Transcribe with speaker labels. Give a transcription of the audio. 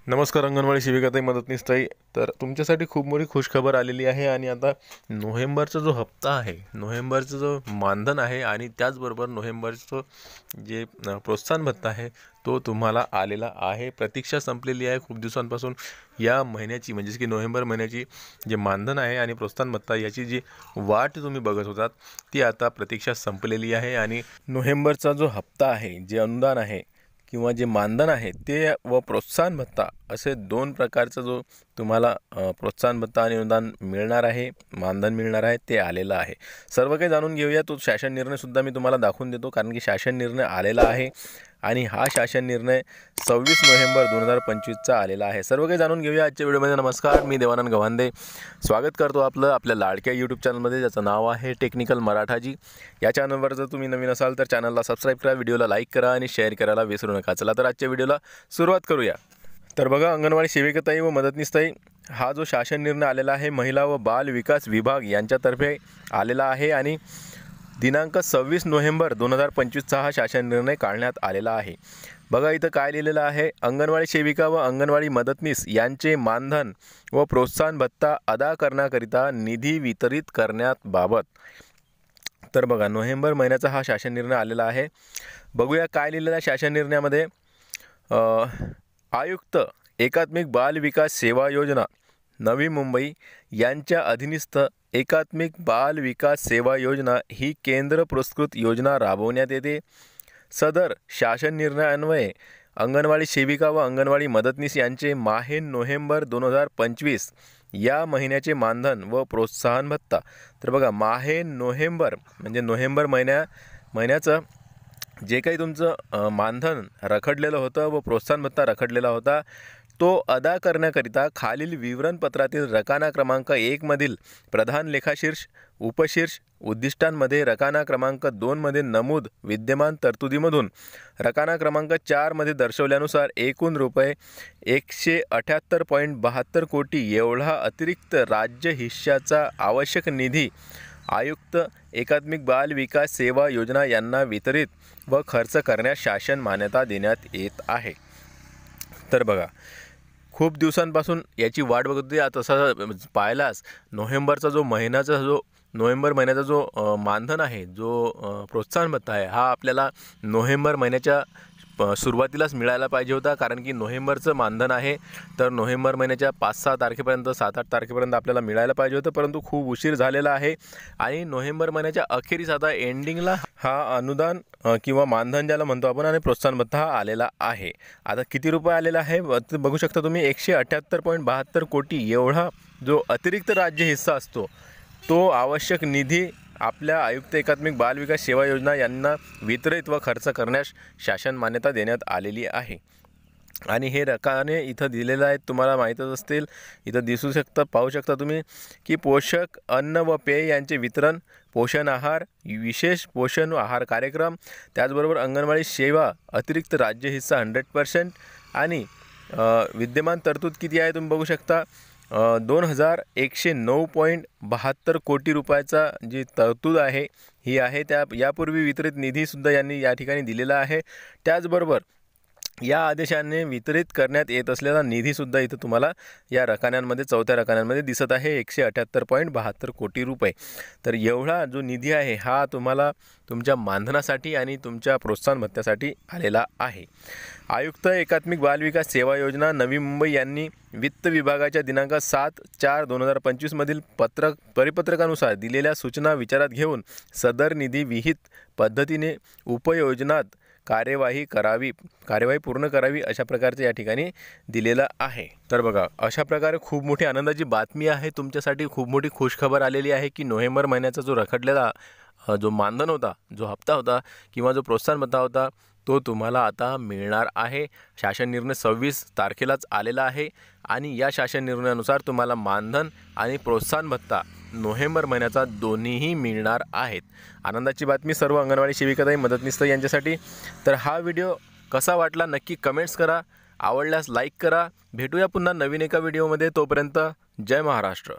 Speaker 1: नमस्कार अंगणवाडी सेविकाताई मदतनीस ताई। तर तुमच्यासाठी खूप मोठी खुशखबर आलेली आहे आणि आता नोव्हेंबरचा जो हप्ता आहे, नोव्हेंबरचं जो मानधन आहे आणि त्याचबरोबर नोव्हेंबरचं जे प्रोत्साहन भत्ता आहे तो तुम्हाला आलेला आहे। प्रतीक्षा संपलेली आहे खूप दिवसांपासून। या महिन्याची म्हणजे की नोव्हेंबर महिन्याची जे मानधन आहे आणि प्रोत्साहन भत्ता याची जी वाट तुम्ही बघत होतात ती आता प्रतीक्षा संपलेली आहे आणि नोव्हेंबरचा जो हप्ता आहे, जे अनुदान आहे किंवा जे मानधन आहे ते व प्रोत्साहन भत्ता असे दोन प्रकारचा जो तुम्हाला प्रोत्साहन भत्ता आणि अनुदान मिळणार आहे, मानधन मिळणार आहे ते आलेलं आहे। सर्व काही जाणून घेऊया। तो शासन निर्णय सुद्धा मी तुम्हाला दाखवून देतो, कारण की शासन निर्णय आलेला आहे आणि हा शासन निर्णय 26 नोव्हेंबर 2025चा आलेला आहे। सर्व काही जाणून घेऊया आजच्या व्हिडिओमध्ये। नमस्कार, मी देवानंद गव्हांदे स्वागत करतो आपलं आपल्या लाडक्या यूट्यूब चॅनलमध्ये, ज्याचं नाव आहे टेक्निकल मराठाजी। या चॅनलवर जर तुम्ही नवीन असाल तर चॅनलला सबस्क्राईब करा, व्हिडिओला लाईक करा आणि शेअर करायला विसरू नका। चला तर आजच्या व्हिडिओला सुरुवात करूया। तर बघा अंगणवाडी सेविकाताई व मदतनीसताई, हा जो शासन निर्णय आलेला आहे महिला व बाल विकास विभाग यांच्यातर्फे आलेला आहे आणि दिनांक 26 नोव्हेंबर 2025चा हा शासन निर्णय काढण्यात आलेला आहे। बघा इथं काय लिहिलेलं आहे, अंगणवाडी सेविका व अंगणवाडी मदतनीस यांचे मानधन व प्रोत्साहन भत्ता अदा करण्याकरिता निधी वितरित करण्याबाबत। तर बघा नोव्हेंबर महिन्याचा हा शासन निर्णय आलेला आहे। बघूया काय लिहिलेलं आहे शासन निर्णयामध्ये। आयुक्त एकात्मिक बाल विकास सेवा योजना नवी मुंबई यांच्या अधीनस्थ एकात्मिक बाल विकास सेवा योजना ही केंद्र पुरस्कृत योजना राबवण्यात येते। सदर शासन निर्णयान्वये अंगणवाडी सेविका व अंगणवाडी मदतनीस यांचे माहे नोव्हेंबर 2025 या महिन्याचे मानधन व प्रोत्साहन भत्ता। तर बघा माहे नोव्हेंबर म्हणजे नोव्हेंबर महिन्याचं जे काही तुमचं मानधन रखडलेलं होतं व प्रोत्साहन भत्ता रखडलेला होता तो अदा करण्याकरिता खालील विवरणपत्रातील रकाना क्रमांक 1 मधील प्रधान लेखाशीर्ष उपशीर्ष उद्दिष्टांमध्ये रकाना क्रमांक 2 मध्ये नमूद विद्यमान तरतुदीमधून रकाना क्रमांक 4 मध्ये दर्शवल्यानुसार एकूण रुपये 178.72 कोटी एवढा अतिरिक्त राज्य हिश्श्याचा आवश्यक निधी आयुक्त एकात्मिक बाल विकास सेवा योजना यांना वितरित व खर्च करण्यास शासन मान्यता देण्यात येत आहे। तर बघा खूप दिवसांपासून याची वाट बघत होती। तसं पाहिलास नोव्हेंबर महिन्याचा जो मानधन आहे, जो प्रोत्साहन भत्ता आहे, हा आपल्याला नोव्हेंबर महिन्याच्या सुरुवातीलाच मिळायला पाहिजे होता, कारण की नोव्हेंबरचं मानधन आहे तर नोव्हेंबर महिन्याच्या 5-6 तारखेपर्यंत 7-8 तारखेपर्यंत आपल्याला मिळायला पाहिजे होतं, परंतु खूप उशीर झालेला आहे आणि नोव्हेंबर महिन्याच्या अखेरीस आता एंडिंगला हा अनुदान किंवा मानधन ज्याला म्हणतो आपण आणि प्रोत्साहन भत्ता हा आलेला आहे। आता किती रुपये आलेला आहे बघू शकता तुम्ही, 178.72 कोटी एवढा जो अतिरिक्त राज्य हिस्सा असतो तो आवश्यक निधी आपल्या आयुक्त एकात्मिक बाल विकास सेवा योजना यांना वितरित व खर्च करण्यास शासन मान्यता देण्यात आलेली आहे। आणि हे रकाने इथं दिलेलं आहे, तुम्हाला माहीतच असतील, इथं दिसू शकतं, पाहू शकता तुम्ही की पोषक अन्न व पेय यांचे वितरण, पोषण आहार, विशेष पोषण आहार कार्यक्रम, त्याचबरोबर अंगणवाडी सेवा अतिरिक्त राज्य हिस्सा 100% आणि विद्यमान तरतूद किती आहे तुम्ही बघू शकता, 2109.72 कोटी रुपयाचा जी तरतूद आहे ही आहे। त्या यापूर्वी वितरित निधीसुद्धा यांनी या ठिकाणी दिलेला आहे। त्याचबरोबर या आदेशाने वितरित करण्यात येत असलेला निधीसुद्धा इथं तुम्हाला या रकान्यांमध्ये चौथ्या रकान्यांमध्ये दिसत आहे, 178.72 कोटी रुपये। तर एवढा जो निधी आहे हा तुम्हाला तुमच्या मानधनासाठी आणि तुमच्या प्रोत्साहन भत्त्यासाठी आलेला आहे। आयुक्त एकात्मिक बाल विकास सेवा योजना नवी मुंबई यांनी वित्त विभागाच्या दिनांक 7/4/2025 मधील परिपत्रकानुसार दिलेल्या सूचना विचारात घेऊन सदर निधी विहित पद्धतीने उपयोजनात कार्यवाही पूर्ण करावी अशा प्रकारचे या ठिकाणी दिलेलं आहे। तर बघा अशा प्रकारे खूप मोठी आनंदाची बातमी आहे तुमच्यासाठी, खूप मोठी खुशखबर आलेली आहे की नोव्हेंबर महिन्याचा जो रखडलेला जो मानधन होता, जो हप्ता होता किंवा जो प्रोत्साहन भत्ता होता तो तुम्हाला आता मिळणार आहे। शासन निर्णय 26 तारखेलाच आलेला आहे आणि या शासन निर्णयानुसार तुम्हाला मानधन आणि प्रोत्साहन भत्ता नोव्हेंबर महिन्याचा दोन्हीही मिळणार आहेत। आनंदाची बातमी सर्व अंगणवाडी सेविकाताई मदतनीस यांच्यासाठी। तर हा व्हिडिओ कसा वाटला नक्की कमेंट्स करा, आवडल्यास लाईक करा। भेटूया पुन्हा नवीन एका व्हिडिओमध्ये, तोपर्यंत जय महाराष्ट्र।